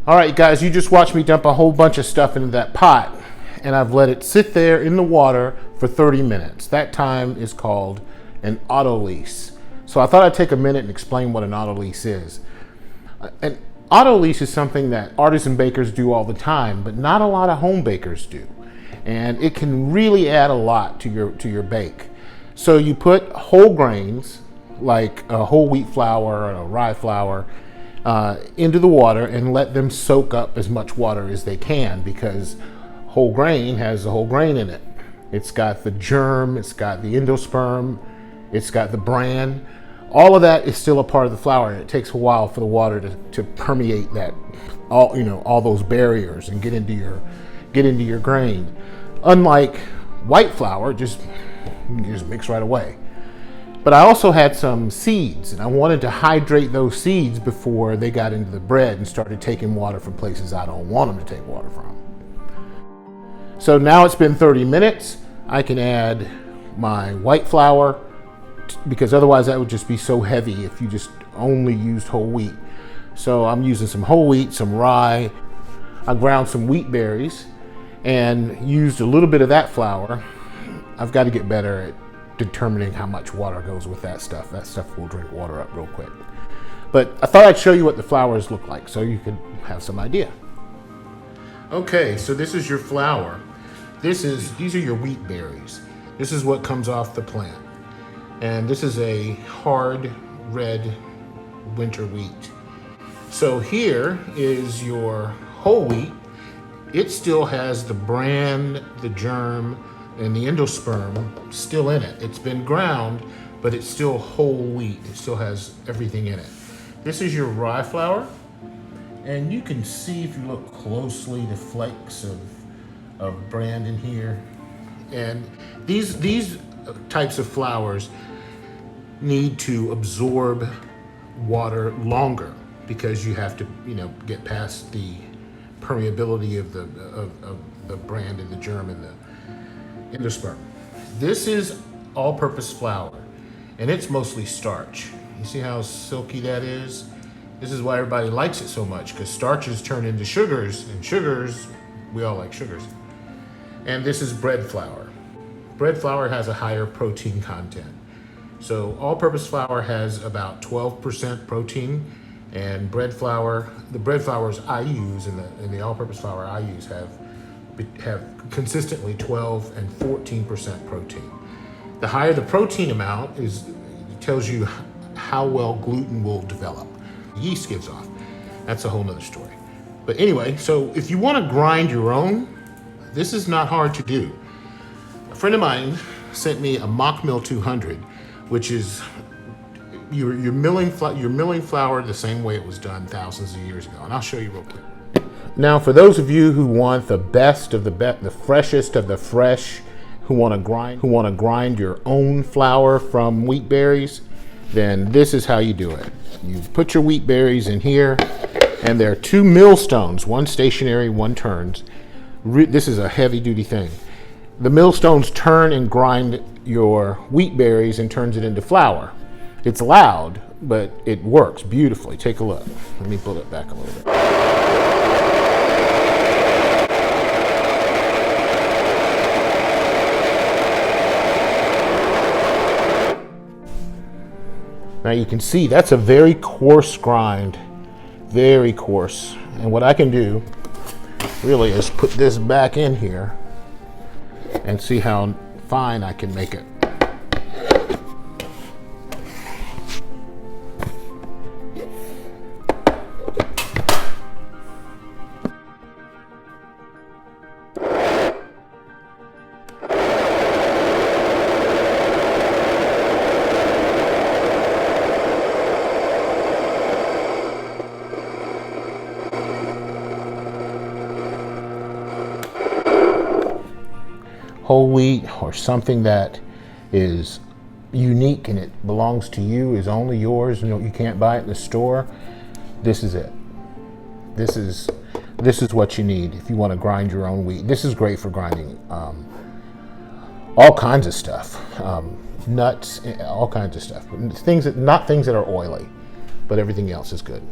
All right, guys, you just watched me dump a whole bunch of stuff into that pot, and I've let it sit there in the water for 30 minutes. That time is called an autolyse. So I thought I'd take a minute and explain what an autolyse is. An autolyse is something that artisan bakers do all the time, but not a lot of home bakers do. And it can really add a lot to your bake. So you put whole grains, like a whole wheat flour or a rye flour, into the water and let them soak up as much water as they can, because whole grain has the whole grain in it. It's got the germ, it's got the endosperm, it's got the bran. All of that is still a part of the flour, and it takes a while for the water to permeate that, all those barriers and get into your grain. Unlike white flour, you just mix right away. But I also had some seeds, and I wanted to hydrate those seeds before they got into the bread and started taking water from places I don't want them to take water from. So now it's been 30 minutes. I can add my white flour, because otherwise that would just be so heavy if you just only used whole wheat. So I'm using some whole wheat, some rye. I ground some wheat berries and used a little bit of that flour. I've got to get better at determining how much water goes with that stuff. That stuff will drink water up real quick. But I thought I'd show you what the flours look like so you could have some idea. Okay, so this is your flour. These are your wheat berries. This is what comes off the plant. And this is a hard red winter wheat. So here is your whole wheat. It still has the bran, the germ, and the endosperm still in it. It's been ground, but it's still whole wheat. It still has everything in it. This is your rye flour, and you can see, if you look closely, the flakes of bran in here. And these types of flours need to absorb water longer, because you have to, get past the permeability of the bran and the germ and the endosperm. This is all-purpose flour, and it's mostly starch. You see how silky that is? This is why everybody likes it so much, because starches turn into sugars, and sugars, we all like sugars. And this is bread flour. Bread flour has a higher protein content. So all-purpose flour has about 12% protein, and bread flour, the bread flours I use and the all-purpose flour I use have consistently 12 and 14% protein. The higher the protein amount it tells you how well gluten will develop. Yeast gives off. That's a whole nother story. But anyway, so if you want to grind your own, this is not hard to do. A friend of mine sent me a Mock Mill 200, which is you're milling flour the same way it was done thousands of years ago, and I'll show you real quick. Now, for those of you who want the best of the freshest of the fresh, who want to grind your own flour from wheat berries, then this is how you do it. You put your wheat berries in here, and there are two millstones, one stationary, one turns. This is a heavy-duty thing. The millstones turn and grind your wheat berries and turns it into flour. It's loud, but it works beautifully. Take a look. Let me pull it back a little bit. Now you can see that's a very coarse grind, very coarse. And what I can do really is put this back in here and see how fine I can make it. Whole wheat or something that is unique and it belongs to you, is only yours, you can't buy it in the store, this is it. This is what you need if you want to grind your own wheat. This is great for grinding all kinds of stuff, nuts, all kinds of stuff. Not things that are oily, but everything else is good.